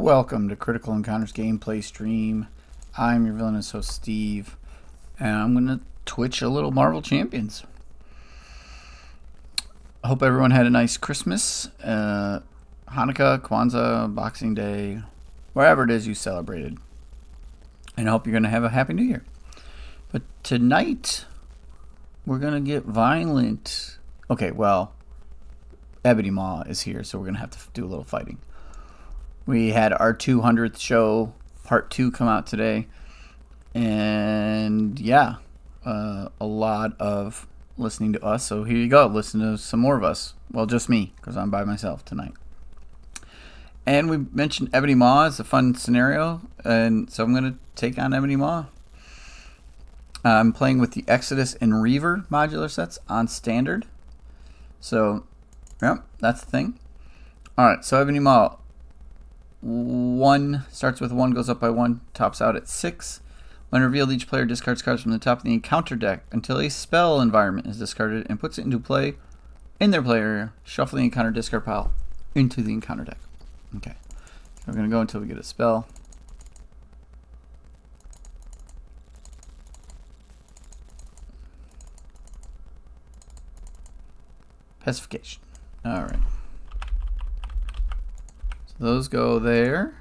Welcome to Critical Encounters gameplay stream. I'm your villainous host Steve, and I'm going to Twitch a little Marvel Champions. I hope everyone had a nice Christmas, Hanukkah, Kwanzaa, Boxing Day, wherever it is you celebrated. And I hope you're going to have a Happy New Year. But tonight, we're going to get violent. Okay, well, Ebony Maw is here, so we're going to have to do a little fighting. We had our 200th show, part 2, come out today. And yeah, a lot of listening to us. So here you go. Listen to some more of us. Well, just me, because I'm by myself tonight. And we mentioned Ebony Maw as a fun scenario. And so I'm going to take on Ebony Maw. I'm playing with the Exodus and Reaver modular sets on standard. So, yeah, that's the thing. Alright, so Ebony Maw. 1 starts with 1, goes up by 1, tops out at 6. When revealed, each player discards cards from the top of the encounter deck until a spell environment is discarded and puts it into play in their play area. Shuffle the encounter discard pile into the encounter deck. Okay, so we're going to go until we get a spell. Pacification. Alright. Those go there.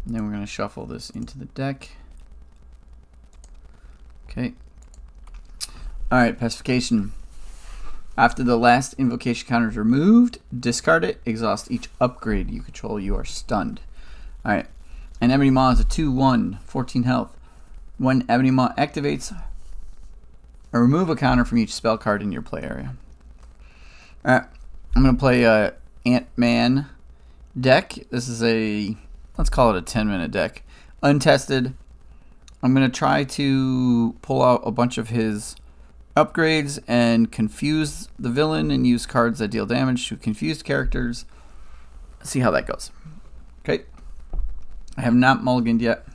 And then we're going to shuffle this into the deck. Okay. Alright, pacification. After the last invocation counter is removed, discard it, exhaust each upgrade you control, you are stunned. Alright. And Ebony Maw is a 2/1, 14 health. When Ebony Maw activates, remove a counter from each spell card in your play area. Alright. I'm going to play Ant-Man deck. This is a, let's call it a 10-minute deck. Untested. I'm going to try to pull out a bunch of his upgrades and confuse the villain and use cards that deal damage to confused characters. See how that goes. Okay. I have not mulliganed yet.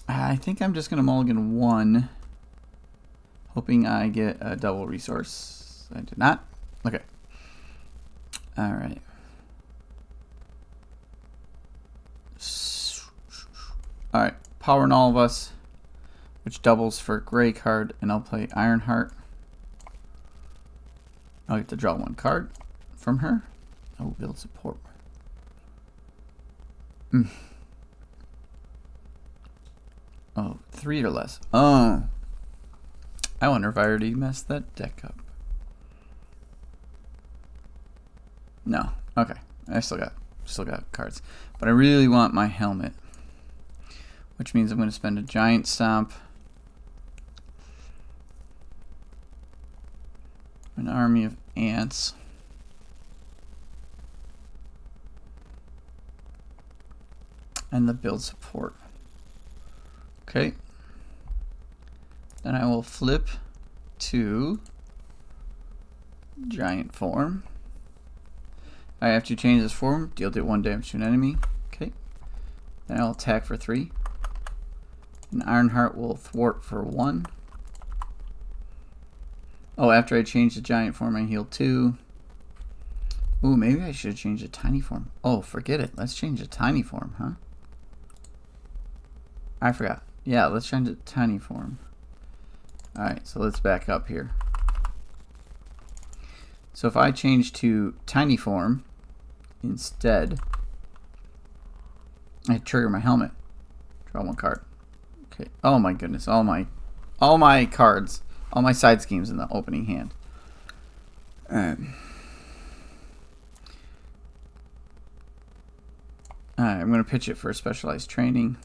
I think I'm just going to mulligan 1, hoping I get a double resource. I did not. Okay. Alright. Alright, Power in All of Us, which doubles for a gray card, and I'll play Ironheart. I'll get to draw 1 card from her. I will build support. Oh, 3 or less. Oh. I wonder if I already messed that deck up. No. Okay. I still got cards. But I really want my helmet. Which means I'm going to spend a giant stomp. An army of ants. And the build support. Okay. Then I will flip to giant form. I have to change this form. Deal 1 damage to an enemy. Okay. Then I'll attack for 3. And Ironheart will thwart for 1. Oh, after I change the giant form, I heal 2. Ooh, maybe I should change the tiny form. Oh, forget it. Let's change the tiny form, huh? I forgot. Yeah, let's change the tiny form. Alright, so let's back up here. So if I change to tiny form instead, I trigger my helmet. Draw 1 card. Okay. Oh my goodness. All my cards, all my side schemes in the opening hand. Alright, I'm going to pitch it for a specialized training.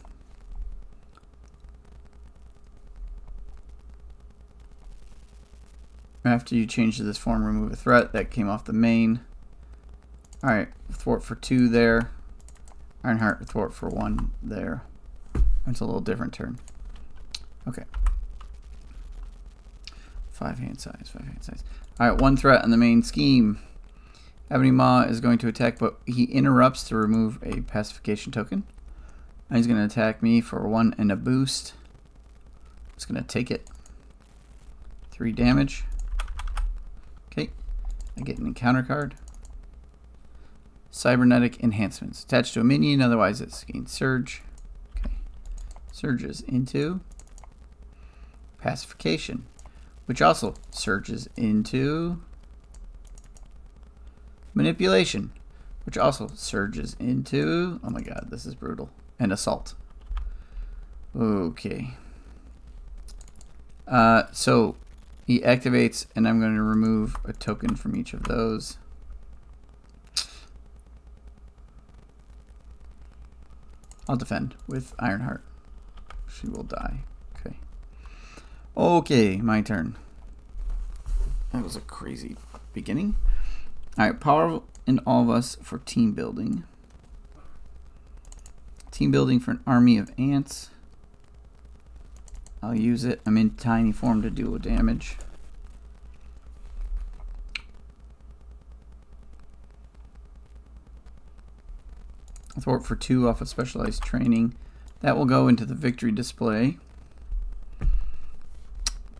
After you change to this form, remove a threat. That came off the main. Alright, thwart for 2 there. Ironheart, thwart for 1 there. It's a little different turn. Okay. 5 hand size, 5 hand size. Alright, 1 threat on the main scheme. Ebony Maw is going to attack, but he interrupts to remove a pacification token. And he's going to attack me for 1 and a boost. Just going to take it. 3 damage. Okay. I get an encounter card. Cybernetic enhancements. Attached to a minion, otherwise it's gained surge. Okay. Surges into pacification, which also surges into manipulation, which also surges into, oh my god, this is brutal, and assault. Okay. So he activates, and I'm going to remove a token from each of those. I'll defend with Ironheart. She will die. Okay. Okay, my turn. That was a crazy beginning. Alright, power in all of us for team building. Team building for an army of ants. I'll use it. I'm in tiny form to deal with damage. Thwart for 2 off of specialized training. That will go into the victory display.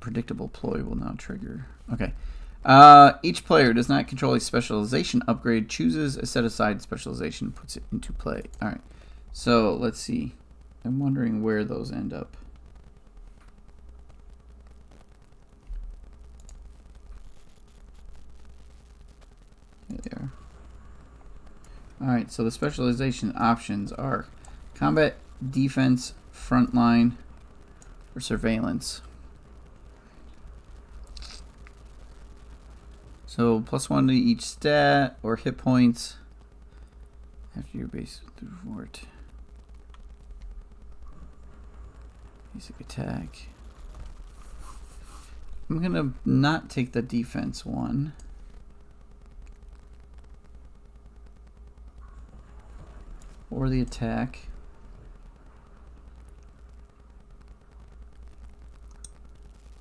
Predictable ploy will now trigger. Okay. Each player does not control a specialization upgrade, chooses a set-aside specialization, puts it into play. Alright. So, let's see. I'm wondering where those end up. There they are. Alright, so the specialization options are combat, defense, frontline, or surveillance. So +1 to each stat or hit points after your base thwart. Basic attack. I'm gonna not take the defense one. Or the attack.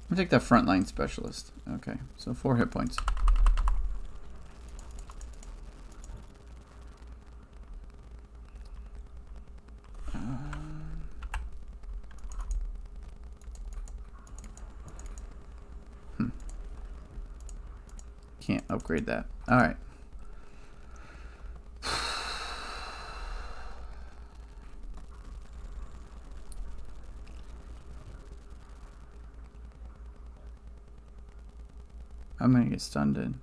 I'm gonna take the frontline specialist. Okay, so 4 hit points. Can't upgrade that. All right. I'm gonna get stunned in.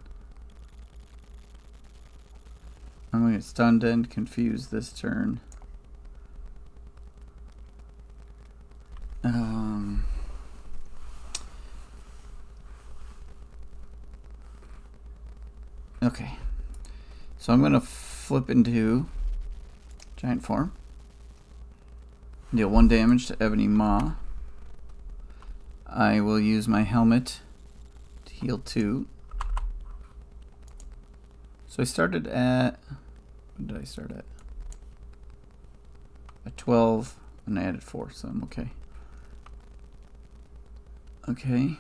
I'm gonna get stunned and confused this turn. Okay, so I'm gonna flip into giant form. Deal 1 damage to Ebony Maw. I will use my helmet to heal 2. So I started at, what did I start at? At 12, and I added 4, so I'm okay. Okay.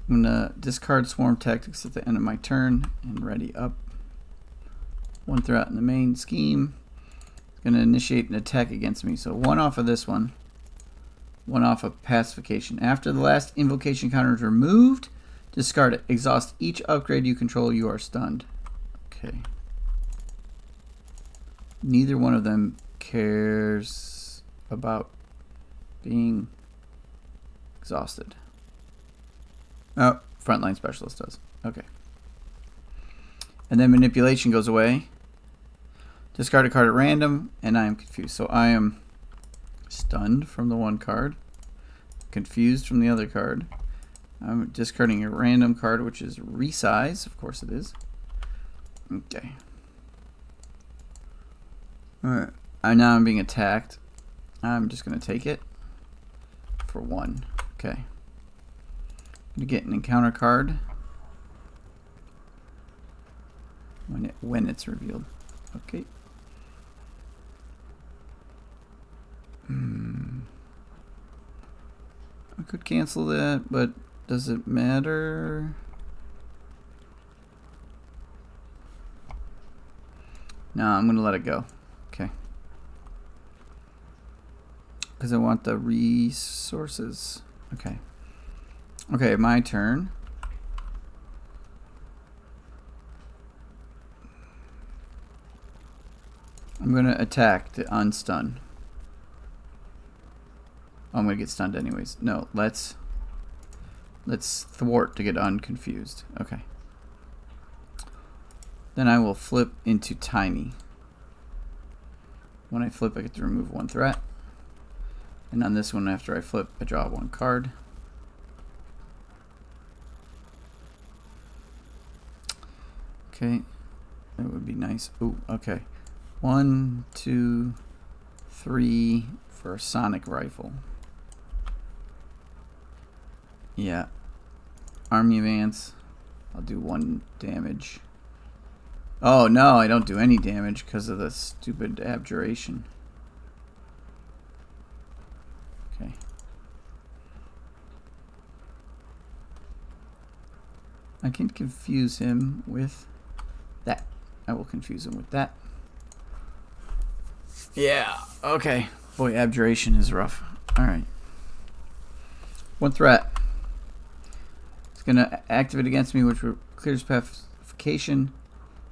I'm gonna discard Swarm Tactics at the end of my turn and ready up. 1 threat in the main scheme. It's gonna initiate an attack against me. So 1 off of this one. 1 off of pacification. After the last invocation counter is removed, discard it. Exhaust each upgrade you control, you are stunned. Okay. Neither one of them cares about being exhausted. Oh, frontline specialist does. Okay. And then manipulation goes away. Discard a card at random, and I am confused. So I am stunned from the 1 card, confused from the other card. I'm discarding a random card, which is resize. Of course it is. Okay. Alright. Now I'm being attacked. I'm just going to take it for 1. Okay. I'm going to get an encounter card when it's revealed. Okay. I could cancel that, but does it matter? No, I'm going to let it go. Okay. Because I want the resources. Okay. Okay, my turn. I'm going to attack to unstun. Oh, I'm going to get stunned anyways. No, let's thwart to get unconfused. Okay. Then I will flip into tiny. When I flip, I get to remove one threat. And on this one, after I flip, I draw one card. Okay. That would be nice. Ooh, okay. 1, 2, 3 for a sonic rifle. Yeah. Army of Ants. I'll do 1 damage. Oh no, I don't do any damage because of the stupid abjuration. Okay. I can confuse him with that. I will confuse him with that. Yeah, okay. Boy, abjuration is rough. Alright. 1 threat. It's going to activate against me, which clears pacification.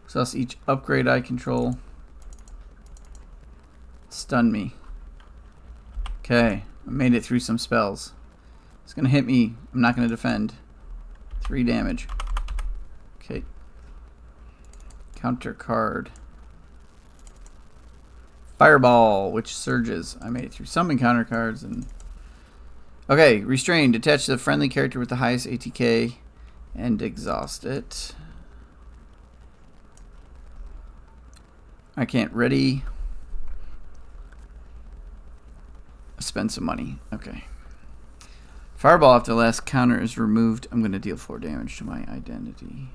Exhaust each upgrade I control. Stun me. Okay, I made it through some spells. It's going to hit me. I'm not going to defend. 3 damage. Okay. Counter card. Fireball, which surges. I made it through some encounter cards. And okay, restrained. Attach to the friendly character with the highest ATK and exhaust it. I can't ready. Spend some money. Okay. Fireball after the last counter is removed. I'm going to deal 4 damage to my identity.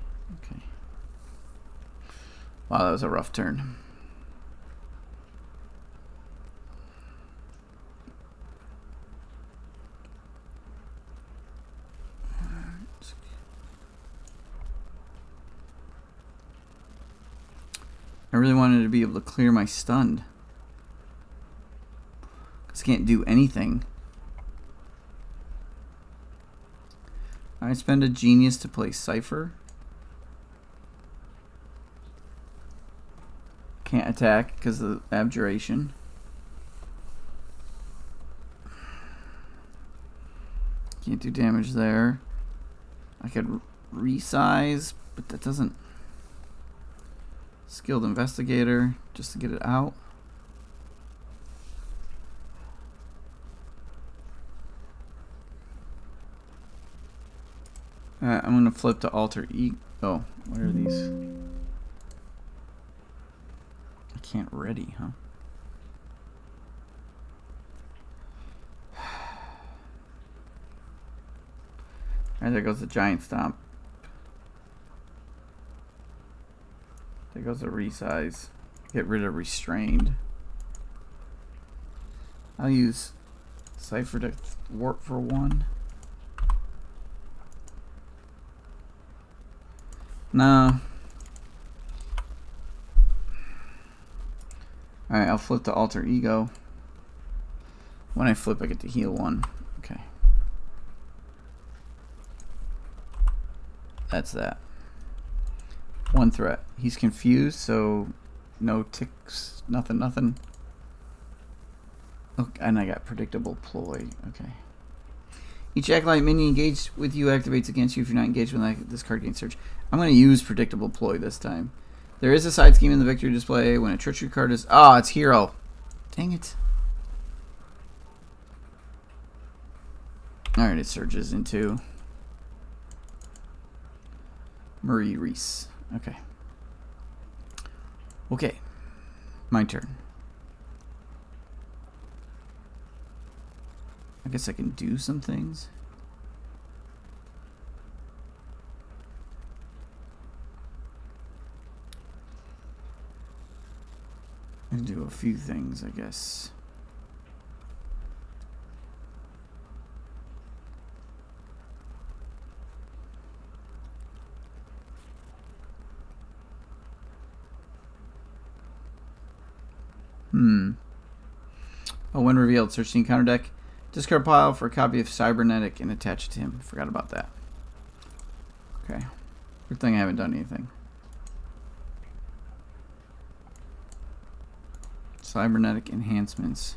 Okay. Wow, that was a rough turn. I really wanted to be able to clear my stunned. Because I can't do anything. I spend a genius to play Cypher. Can't attack because of the abjuration. Can't do damage there. I could resize, but that doesn't... Skilled Investigator, just to get it out. I'm going to flip to Alter Ego. Oh, what are these? I can't ready, huh? Alright, there goes the Giant Stomp. There goes the resize. Get rid of restrained. I'll use Cypher to warp for 1. No. Alright, I'll flip to Alter Ego. When I flip, I get to heal 1. Okay. That's that. 1 threat. He's confused, so no ticks, nothing. Okay, and I got predictable ploy. Okay. Each acolyte minion engaged with you activates against you if you're not engaged with this card gains search. I'm going to use predictable ploy this time. There is a side scheme in the victory display when a treachery card is... Ah, it's hero. Dang it. Alright, it surges into Marie Reese. Okay. Okay. My turn. I guess I can do some things. I can do a few things, I guess. Oh, when revealed, search the encounter deck. Discard pile for a copy of Cybernetic and attach it to him. Forgot about that. Okay. Good thing I haven't done anything. Cybernetic enhancements.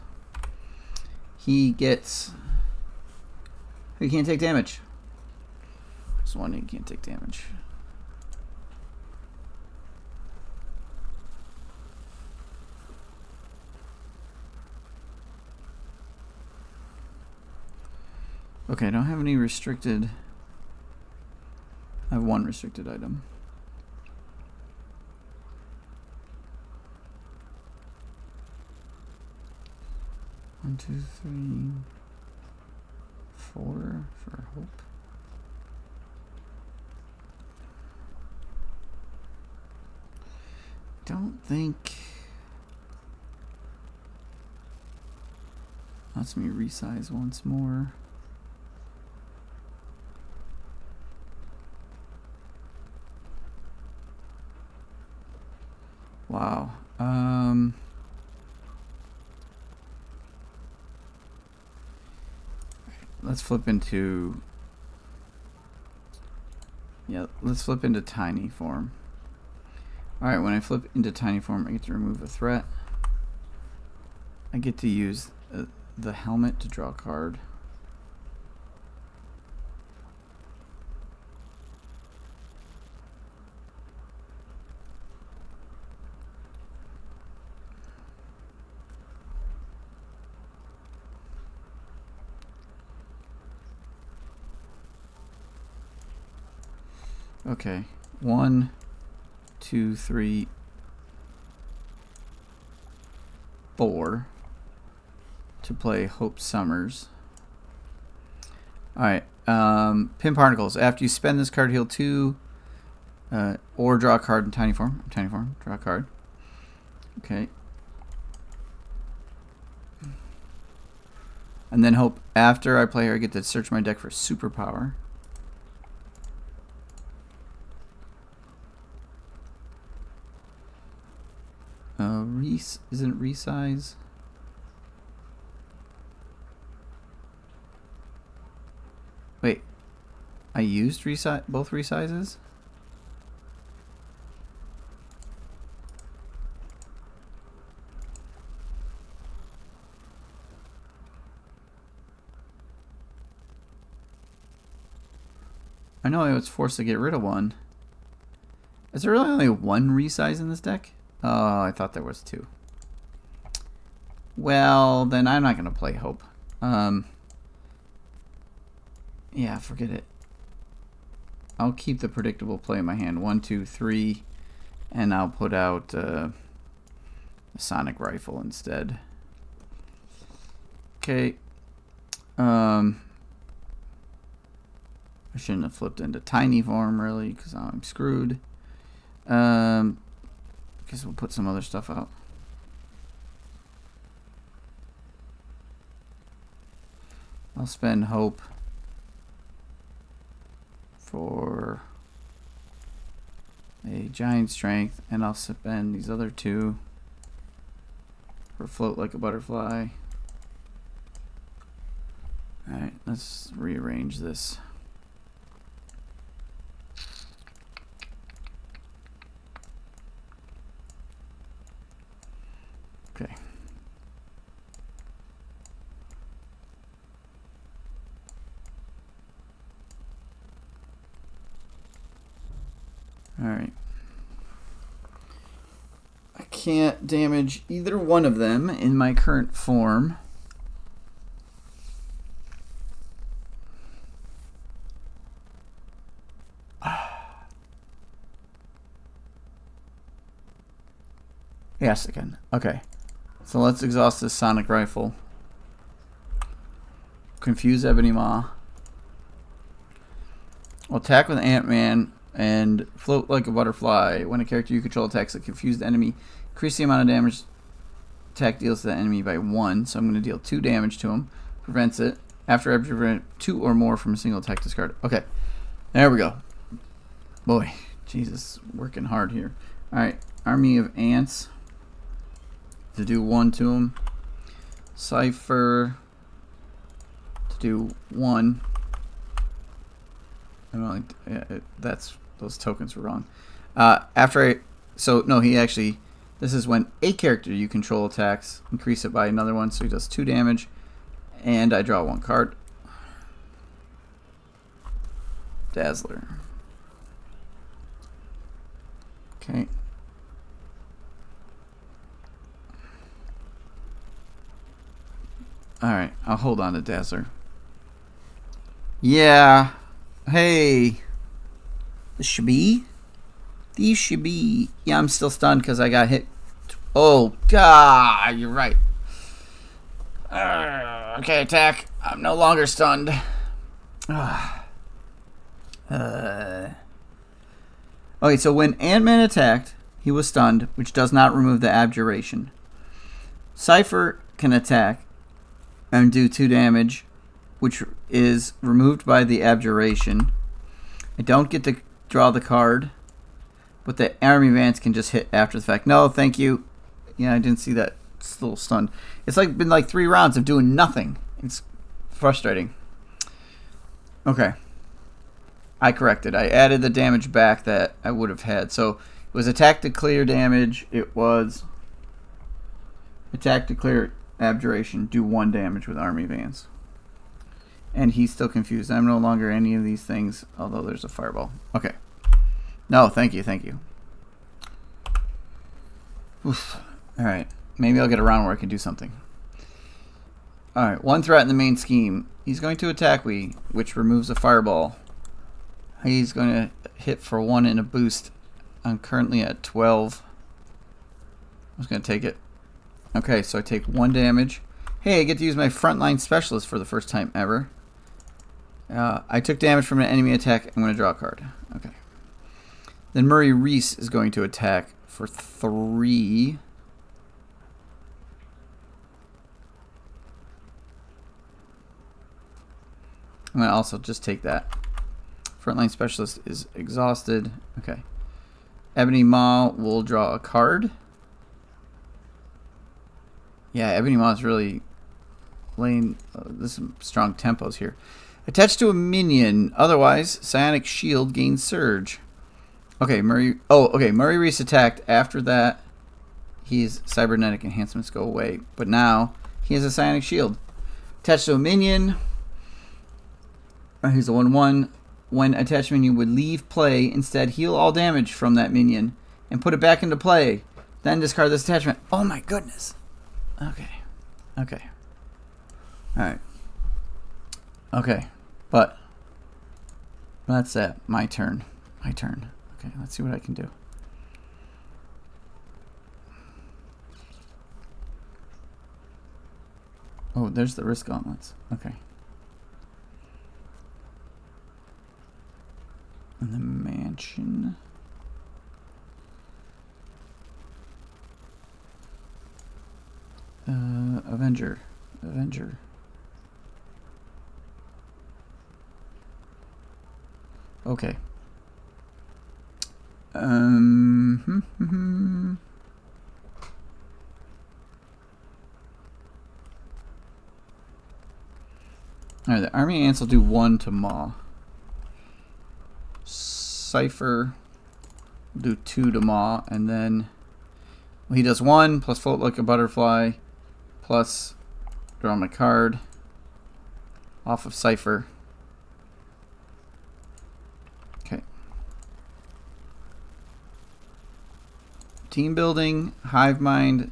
He gets... He can't take damage. This one, he can't take damage. Okay, I don't have any restricted... I have one restricted item. One, 2, 3, 4 for hope. Don't think... Lets me resize once more. Wow. Let's flip into... Yeah, let's flip into tiny form. Alright, when I flip into tiny form, I get to remove a threat. I get to use the helmet to draw a card. Okay, 1, 2, 3, 4 to play Hope Summers. Alright, Pin Particles. After you spend this card, heal 2 or draw a card in tiny form. Draw a card. Okay. And then Hope, after I play her, I get to search my deck for superpower. Isn't resize? Wait, I used both resizes? I know I was forced to get rid of one. Is there really only one resize in this deck? Oh, I thought there was 2. Well, then I'm not going to play Hope. Yeah, forget it. I'll keep the predictable play in my hand. 1, 2, 3. And I'll put out a Sonic Rifle instead. Okay. I shouldn't have flipped into tiny form, really, because I'm screwed. Guess we'll put some other stuff out. I'll spend Hope for a Giant Strength, and I'll spend these other 2 for Float Like a Butterfly. Alright, let's rearrange this. Okay. Alright. I can't damage either one of them in my current form. Yes, again. Okay. So let's exhaust this Sonic Rifle. Confuse Ebony Maw. We'll attack with Ant-Man and Float Like a Butterfly. When a character you control attacks a confused enemy, increase the amount of damage attack deals to the enemy by 1. So I'm going to deal 2 damage to him. Prevents it. After I prevent 2 or more from a single attack discard. Okay. There we go. Boy. Jesus. Working hard here. Alright. Army of Ants. To do 1 to him. Cypher. To do 1. I don't know, that's those tokens were wrong. After I, so no, he actually This is when a character you control attacks. Increase it by another one, so he does 2 damage. And I draw 1 card. Dazzler. Okay. Alright, I'll hold on to Dazzler. Yeah. Hey. This should be. These should be. Yeah, I'm still stunned because I got hit. Oh, God. You're right. Okay, attack. I'm no longer stunned. Okay, so when Ant-Man attacked, he was stunned, which does not remove the abjuration. Cypher can attack and do 2 damage, which is removed by the abjuration. I don't get to draw the card, but the Army Vance can just hit after the fact. No, thank you. Yeah, I didn't see that. Still stunned. It's like been like 3 rounds of doing nothing. It's frustrating. Okay. I corrected. I added the damage back that I would have had. So it was attack to clear damage. It was attack to clear abjuration. Do 1 damage with Army Vance. And he's still confused. I'm no longer any of these things, although there's a fireball. Okay. No, thank you, thank you. Oof. Alright. Maybe I'll get a round where I can do something. Alright, 1 threat in the main scheme. He's going to attack me, which removes a fireball. He's going to hit for 1 in a boost. I'm currently at 12. I'm just going to take it. Okay, so I take 1 damage. Hey, I get to use my frontline specialist for the first time ever. I took damage from an enemy attack. I'm going to draw a card. Okay. Then Murray Reese is going to attack for 3. I'm going to also just take that. Frontline specialist is exhausted. Okay. Ebony Maw will draw a card. Yeah, Ebony Maw is really laying there's some strong tempos here. Attached to a minion. Otherwise, Psionic Shield gains Surge. Okay, Murray. Oh, okay. Murray Reese attacked. After that, his cybernetic enhancements go away. But now he has a Psionic Shield. Attached to a minion. He's a 1/1. When attached minion would leave play, instead heal all damage from that minion and put it back into play. Then discard this attachment. Oh my goodness. Okay. Okay. Alright. Okay. But that's it. My turn. My turn. Okay, let's see what I can do. Oh, there's the Risk Gauntlets. Okay. And the mansion. Avenger. Avenger. Okay. Alright, the Army Ants will do 1 to Maw. Cypher will do 2 to Maw, and then he does 1 plus float like a butterfly plus draw my card off of Cypher. Okay. Team building, hive mind.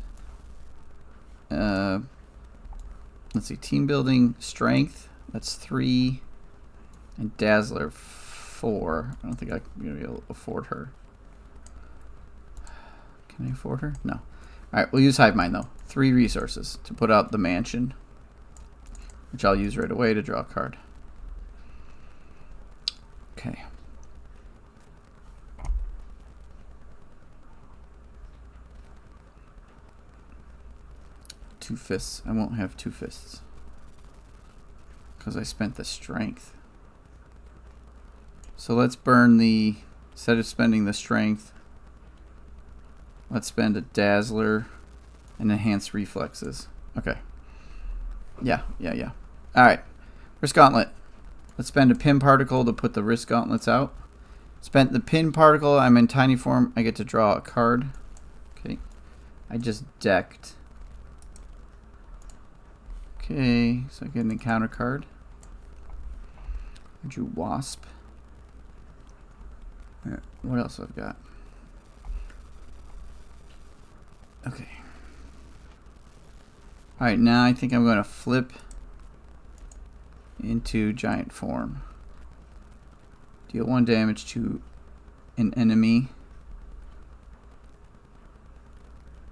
Let's see, team building, strength. That's 3, and Dazzler 4. I don't think I'm gonna be able to afford her. Can I afford her? No. All right, we'll use hive mind though. 3 resources to put out the mansion, which I'll use right away to draw a card. Okay. Two fists. I won't have 2 fists because I spent the strength. So let's burn the, instead of spending the strength, let's spend a Dazzler and enhanced reflexes. Okay. Yeah. Alright. Risk Gauntlet. Let's spend a pin particle to put the Risk Gauntlets out. Spent the pin particle. I'm in tiny form. I get to draw a card. Okay. I just decked. Okay, so I get an encounter card. I drew Wasp. What else I've got? Okay. Alright, now I think I'm going to flip into giant form. Deal 1 damage to an enemy.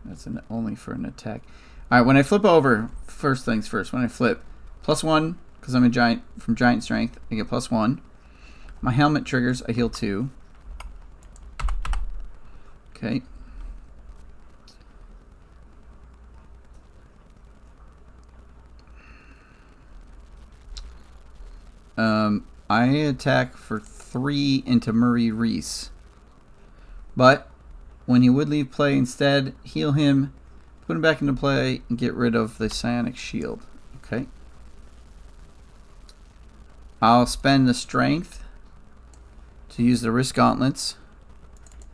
That's only for an attack. Alright, when I flip over, first things first, when I flip, +1, because I'm a giant, from giant strength, I get +1. My helmet triggers, I heal 2. Okay. I attack for 3 into Murray Reese. But when he would leave play, instead, heal him, put him back into play, and get rid of the psionic shield. Okay. I'll spend the strength to use the wrist gauntlets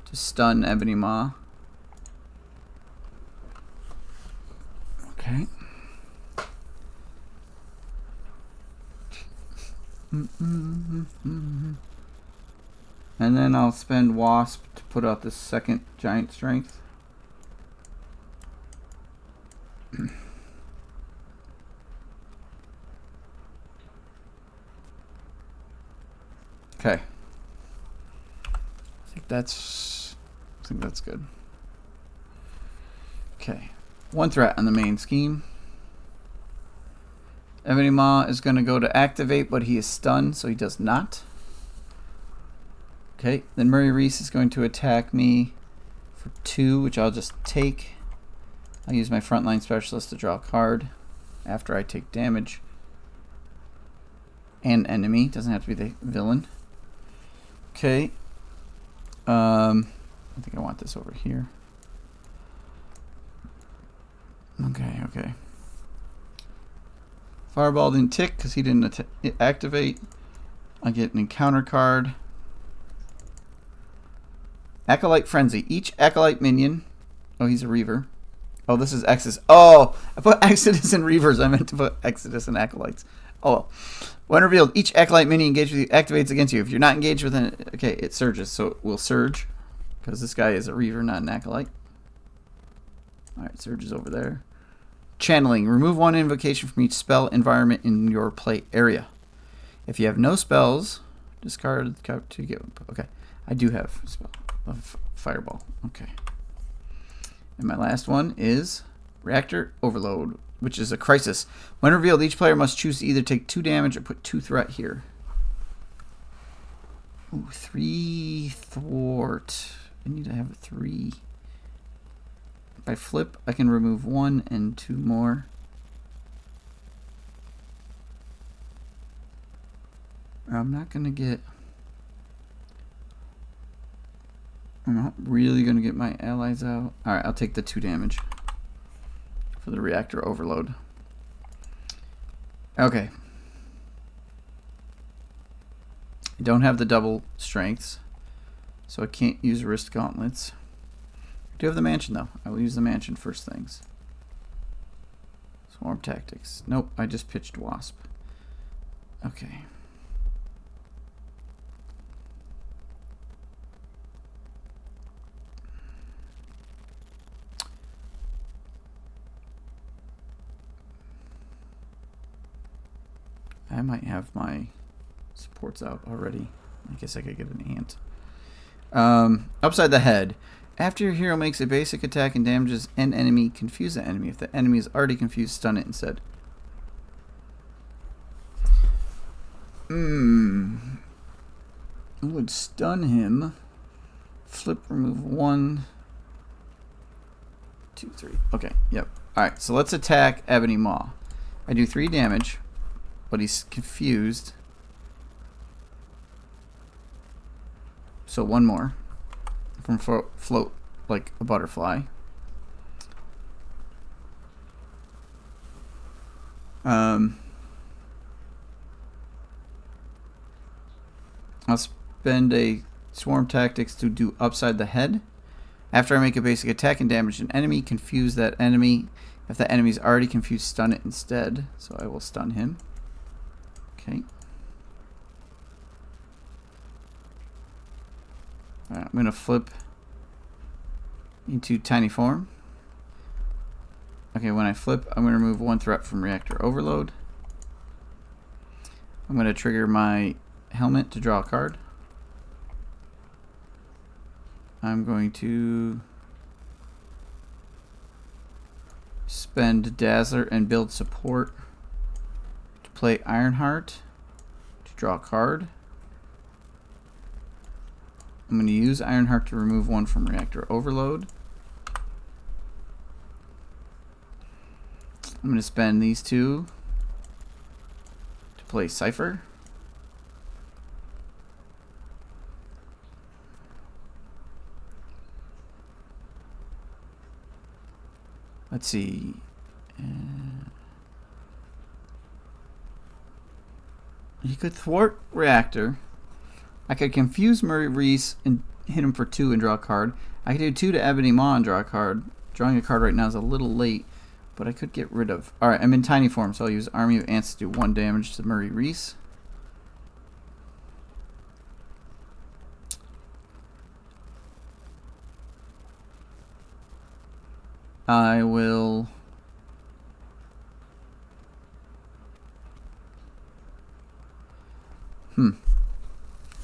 to stun Ebony Maw. Okay. And then I'll spend Wasp to put out the second giant strength. Okay. I think that's good. Okay. 1 threat on the main scheme. Ebony Maw is going to go to activate, but he is stunned, so he does not. Okay, then Murray Reese is going to attack me for 2, which I'll just take. I'll use my frontline specialist to draw a card after I take damage. And enemy, doesn't have to be the villain. Okay. I think I want this over here. Okay. Fireball didn't tick because he didn't activate. I get an encounter card. Acolyte Frenzy. Each Acolyte minion. Oh, he's a Reaver. Oh, this is Exodus. Oh, I put Exodus and Reavers. I meant to put Exodus and Acolytes. Oh, when revealed, each Acolyte minion engaged with you activates against you. If you're not engaged with an... Okay, it surges, so it will surge. Because this guy is a Reaver, not an Acolyte. Alright, surges over there. Channeling. Remove 1 invocation from each spell environment in your play area. If you have no spells, discard to get... Okay, I do have a spell of Fireball. Okay. And my last one is Reactor Overload, which is a crisis. When revealed, each player must choose to either take 2 damage or put 2 threat here. Ooh, 3 thwart. I need to have a 3. If I flip, I can remove 1 and 2 more. I'm not going to get... I'm not really going to get my allies out. Alright, I'll take the 2 damage for the Reactor Overload. Okay. I don't have the double strengths, so I can't use wrist gauntlets. I do have the mansion, though. I will use the mansion first things. Swarm Tactics. Nope, I just pitched Wasp. Okay. I might have my supports out already. I guess I could get an ant. Upside the head. After your hero makes a basic attack and damages an enemy, confuse the enemy. If the enemy is already confused, stun it instead. I would stun him. Flip, remove 1, 2, 3. Okay, yep. Alright, so let's attack Ebony Maw. I do 3 damage, but he's confused. So 1 more. From float like a butterfly. I'll spend a Swarm Tactics to do upside the head. After I make a basic attack and damage an enemy, confuse that enemy. If that enemy's already confused, stun it instead. So I will stun him. Okay. Alright, I'm going to flip into tiny form. Okay, when I flip, I'm going to remove one threat from reactor overload. I'm going to trigger my helmet to draw a card. I'm going to spend Dazzler and build support to play Ironheart to draw a card. I'm going to use Ironheart to remove one from reactor overload. I'm going to spend these two to play Cypher. Let's see. He could thwart reactor. I could confuse Murray Reese and hit him for 2 and draw a card. I could do 2 to Ebony Maw and draw a card. Drawing a card right now is a little late, but I could get rid of. Alright, I'm in tiny form, so I'll use Army of Ants to do 1 damage to Murray Reese. I will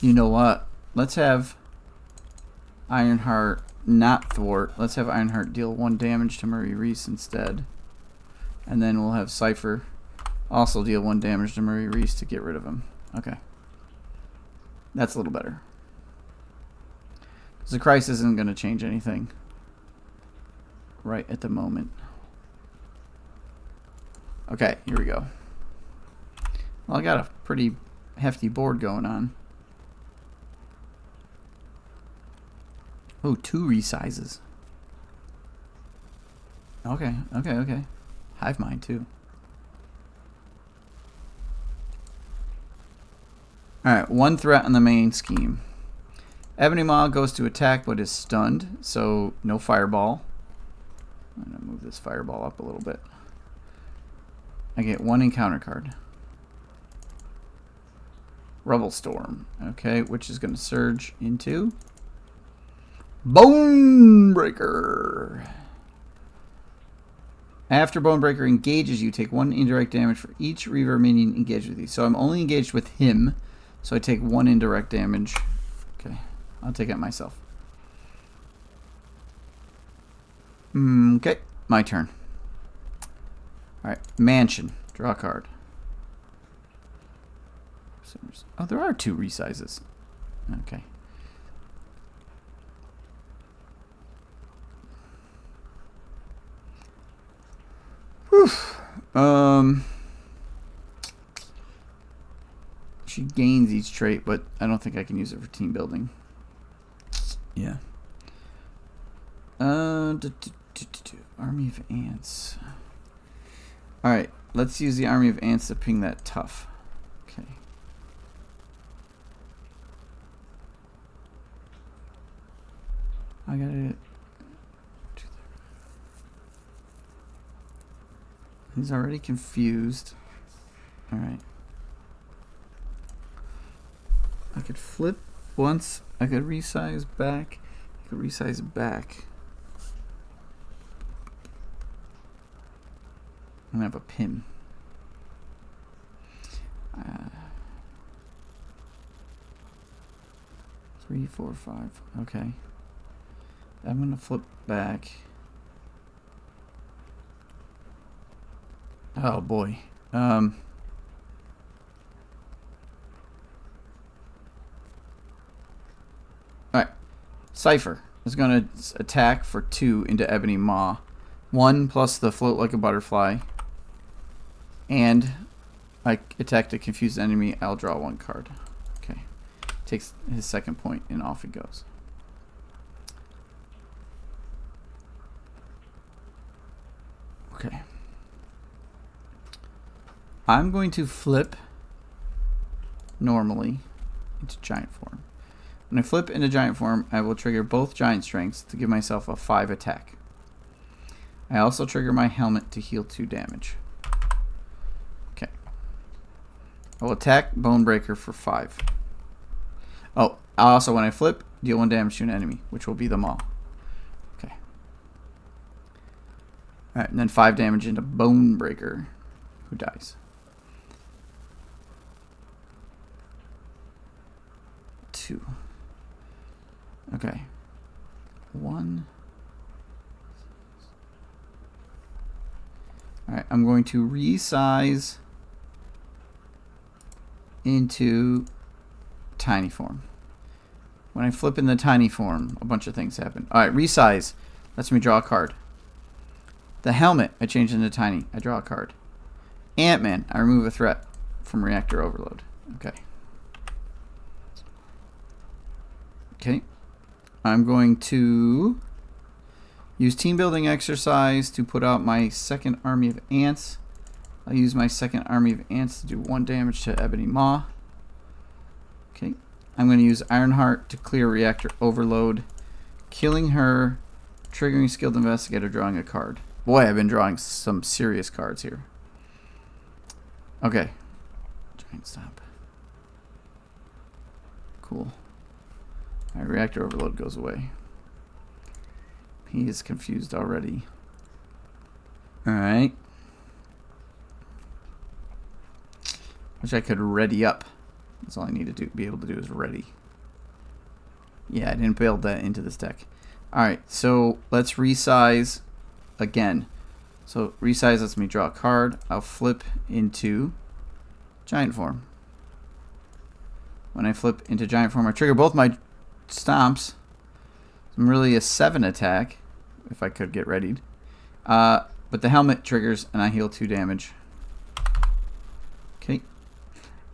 you know what? Let's have Ironheart not thwart. Let's have Ironheart deal 1 damage to Murray Reese instead. And then we'll have Cypher also deal 1 damage to Murray Reese to get rid of him. Okay. That's a little better. Because the crisis isn't going to change anything right at the moment. Okay, here we go. Well, I got a pretty hefty board going on. Oh, 2 resizes. Okay. Hive mind too. Alright, 1 threat on the main scheme. Ebony Maw goes to attack but is stunned, so no fireball. I'm going to move this fireball up a little bit. I get 1 encounter card. Rubble Storm. Okay, which is going to surge into Bone Breaker. After Bone Breaker engages you, take 1 indirect damage for each Reaver minion engaged with you. So I'm only engaged with him, so I take 1 indirect damage. Okay, I'll take it myself. Okay, my turn. Alright, Mansion. Draw a card. Oh, there are 2 resizes. Okay. Whew. She gains each trait, but I don't think I can use it for team building. Yeah. Army of Ants. Alright, let's use the Army of Ants to ping that tough. Okay. I got it. He's already confused. Alright. I could flip once. I could resize back. I could resize back. I'm gonna have a pin. 3, 4, 5. Okay. I'm gonna flip back. Oh boy. Alright. Cypher is gonna attack for 2 into Ebony Maw. 1 plus the float like a butterfly. And I attack to confuse the enemy. I'll draw 1 card. Okay. Takes his 2nd point and off he goes. Okay. I'm going to flip normally into giant form. I'm When I flip into giant form, I will trigger both giant strengths to give myself a 5 attack. I also trigger my helmet to heal 2 damage. Okay. I will attack Bonebreaker for 5. Oh, also when I flip, deal 1 damage to an enemy, which will be the Maw. Okay. Alright, and then 5 damage into Bonebreaker, who dies. 2. Okay. 1. Alright, I'm going to resize into tiny form. When I flip in the tiny form, a bunch of things happen. Alright, resize lets me draw a card. The helmet, I change into tiny. I draw a card. Ant-Man, I remove a threat from reactor overload. Okay. Okay. I'm going to use team building exercise to put out my second army of ants. I'll use my second army of ants to do 1 damage to Ebony Maw. Okay. I'm going to use Ironheart to clear reactor overload, killing her, triggering skilled investigator, drawing a card. Boy, I've been drawing some serious cards here. Okay. Giant stop. Cool. My reactor overload goes away. He is confused already. Alright. Which I could ready up. That's all I need to be able to do is ready. Yeah, I didn't build that into this deck. Alright, so let's resize again. So resize lets me draw a card. I'll flip into giant form. When I flip into giant form, I trigger both my stomps. I'm really a 7 attack if I could get readied. But the helmet triggers and I heal 2 damage. Okay.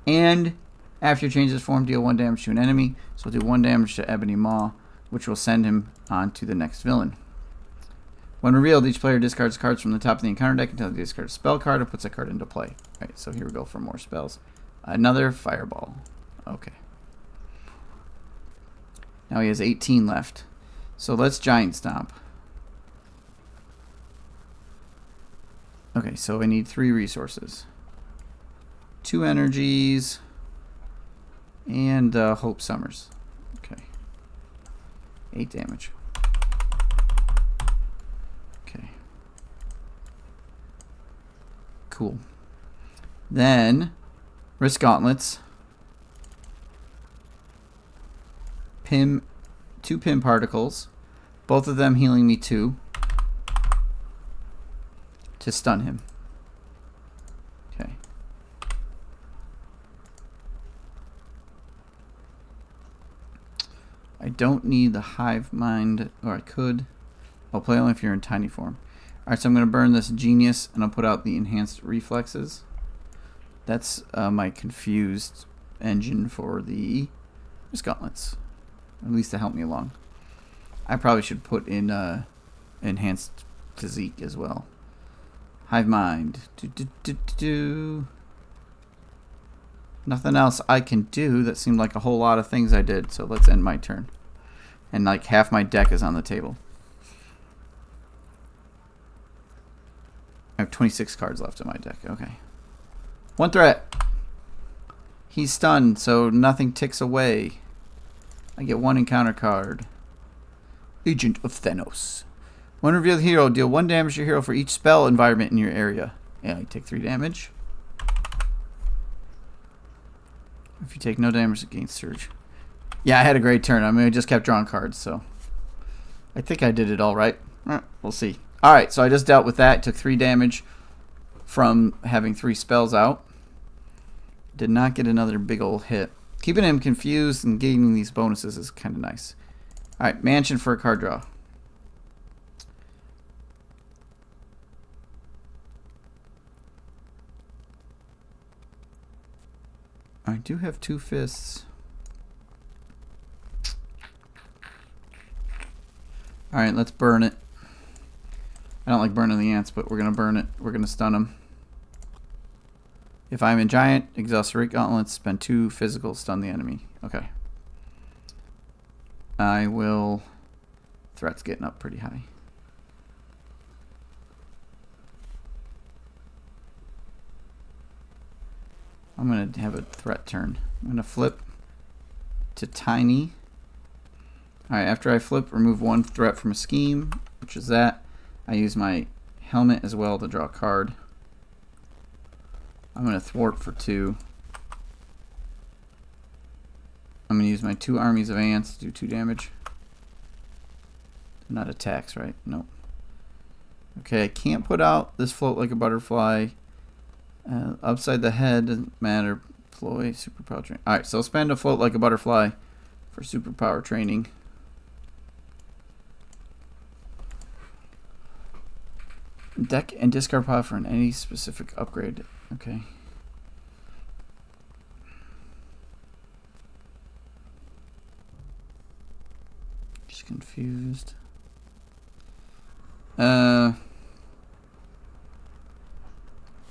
And after you change this form, deal 1 damage to an enemy. So I'll do 1 damage to Ebony Maw, which will send him on to the next villain. When revealed, each player discards cards from the top of the encounter deck until they discard a spell card or puts a card into play. Alright, so here we go for more spells. Another fireball. Okay. Now he has 18 left. So let's giant stomp. Okay, so I need 3 resources. 2 energies. And Hope Summers. Okay. 8 damage. Okay. Cool. Then, Risk Gauntlets. Pim, 2 Pim Particles. Both of them healing me 2. To stun him. Okay. I don't need the Hive Mind, or I could. I'll play only if you're in tiny form. Alright, so I'm going to burn this Genius, and I'll put out the Enhanced Reflexes. That's my confused engine for the Risk Gauntlets. At least to help me along. I probably should put in Enhanced Physique as well. Hive Mind. Nothing else I can do. That seemed like a whole lot of things I did. So let's end my turn. And like half my deck is on the table. I have 26 cards left in my deck. Okay. 1 threat. He's stunned, so nothing ticks away. I get 1 encounter card. Agent of Thanos. When revealed hero, deal 1 damage to your hero for each spell environment in your area. Yeah, you take 3 damage. If you take no damage, it gains surge. Yeah, I had a great turn. I mean, I just kept drawing cards, so I think I did it all right. We'll see. All right, so I just dealt with that. Took 3 damage from having 3 spells out. Did not get another big old hit. Keeping him confused and gaining these bonuses is kind of nice. All right, Mansion for a card draw. I do have 2 fists. Alright, let's burn it. I don't like burning the ants, but we're going to burn it. We're going to stun them. If I'm in giant, exhaust Risk Gauntlets, spend 2 physical, stun the enemy. Okay. I will... Threat's getting up pretty high. I'm going to have a threat turn. I'm going to flip to tiny. Alright, after I flip, remove one threat from a scheme, which is that. I use my helmet as well to draw a card. I'm going to thwart for 2. I'm going to use my 2 armies of ants to do 2 damage. Not attacks, right? Nope. Okay, I can't put out this float like a butterfly. Upside the head, doesn't matter. Ploy, superpower training. Alright, so I'll spend a float like a butterfly for superpower training. Deck and discard pile for any specific upgrade. Okay. Just confused.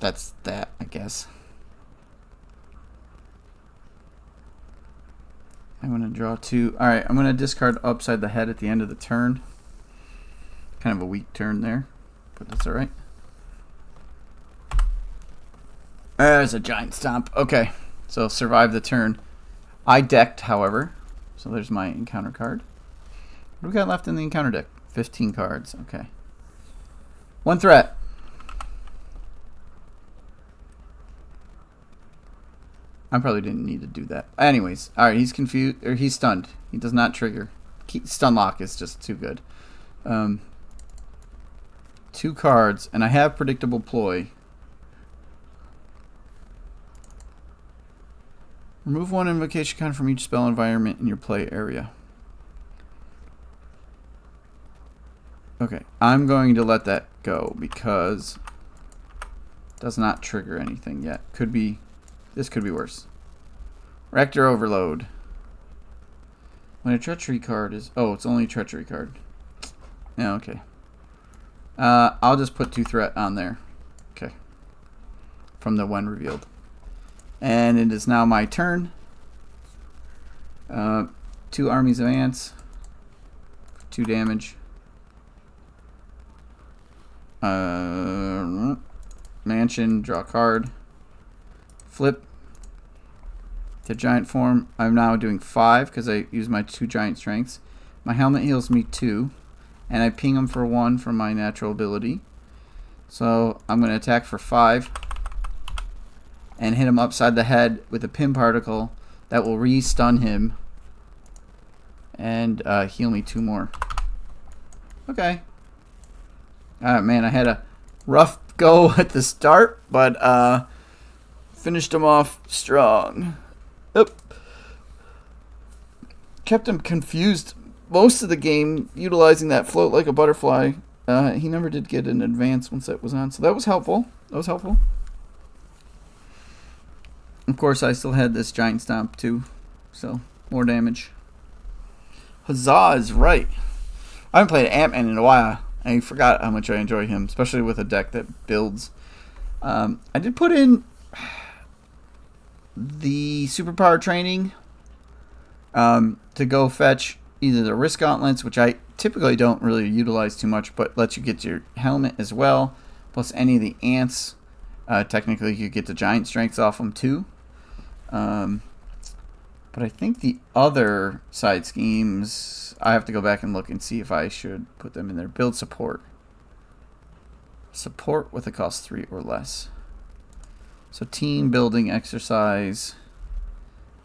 That's that, I guess. I'm going to draw 2. Alright, I'm going to discard upside the head at the end of the turn. Kind of a weak turn there, but that's alright. There's a giant stomp. Okay, so survive the turn. I decked, however, so there's my encounter card. What do we got left in the encounter deck? 15 cards. Okay. 1 threat. I probably didn't need to do that. Anyways, alright, he's confused, or he's stunned. He does not trigger. Stun lock is just too good. 2 cards, and I have predictable ploy. Remove 1 invocation card from each spell environment in your play area. Okay, I'm going to let that go because it does not trigger anything yet. Could be, this could be worse. Rector Overload. When a treachery card is, oh, it's only a treachery card. Yeah, okay. I'll just put 2 threat on there. Okay. From the when revealed. And it is now my turn. 2 armies of ants. 2 damage. Mansion, draw a card. Flip to giant form. I'm now doing 5 because I use my 2 giant strengths. My helmet heals me 2. And I ping him for 1 from my natural ability. So I'm going to attack for 5. And hit him upside the head with a pin particle that will re-stun him. And heal me 2 more. Okay. Man, I had a rough go at the start, but finished him off strong. Yep. Kept him confused most of the game, utilizing that float like a butterfly. He never did get an advance once that was on, so that was helpful. Of course, I still had this giant stomp too, so more damage. Huzzah is right. I haven't played Ant-Man in a while. I forgot how much I enjoy him, especially with a deck that builds. I did put in the superpower training to go fetch either the risk gauntlets, which I typically don't really utilize too much, but lets you get your helmet as well, plus any of the ants. Technically, you get the giant strengths off them too. But I think the other side schemes, I have to go back and look and see if I should put them in there. Build support. Support with a cost 3 or less. So team building exercise.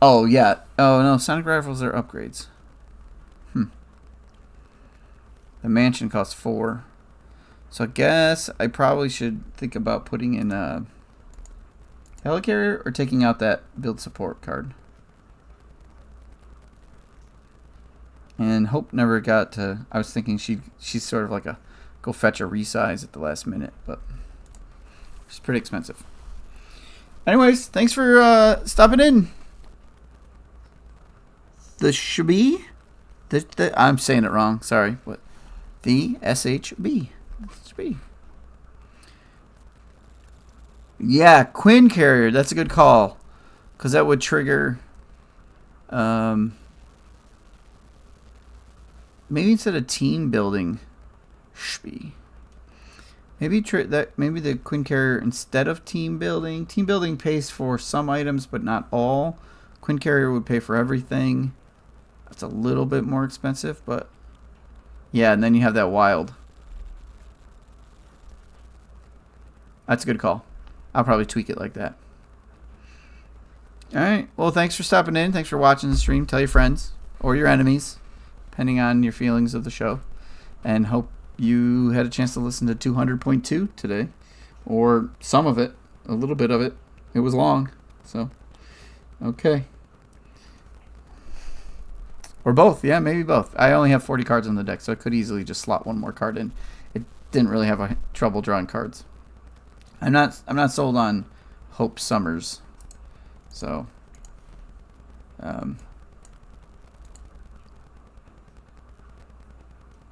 Oh, yeah. Oh, no. Sonic rifles are upgrades. The mansion costs 4. So I guess I probably should think about putting in a helicarrier or taking out that build support card. And Hope never got to... I was thinking she's sort of like a go fetch a resize at the last minute, but it's pretty expensive. Anyways, thanks for stopping in. The Shb? I'm saying it wrong. Sorry. What? The SHB. SHB. Yeah, Quinn Carrier. That's a good call. Because that would trigger... maybe instead of team building, maybe the Queen Carrier instead of team building. Team building pays for some items, but not all. Queen Carrier would pay for everything. That's a little bit more expensive, but yeah. And then you have that wild. That's a good call. I'll probably tweak it like that. All right. Well, thanks for stopping in. Thanks for watching the stream. Tell your friends or your enemies, depending on your feelings of the show. And hope you had a chance to listen to 200.2 today, or some of it, a little bit of it. It was long, so okay. Or both, yeah, maybe both. I only have 40 cards on the deck, so I could easily just slot one more card in. It didn't really have a trouble drawing cards. I'm not sold on Hope Summers, so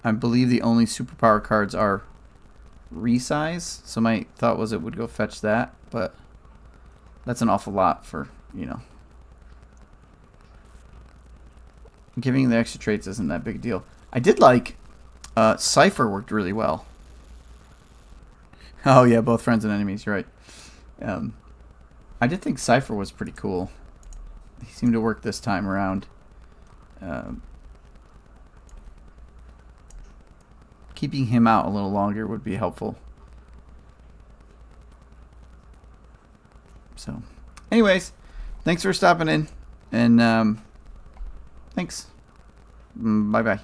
I believe the only superpower cards are resize. So my thought was it would go fetch that, but that's an awful lot for, you know. Giving the extra traits isn't that big a deal. I did like Cypher worked really well. Oh yeah, both friends and enemies. You're right. I did think Cypher was pretty cool. He seemed to work this time around. Keeping him out a little longer would be helpful. So, anyways, thanks for stopping in, and thanks. Bye bye.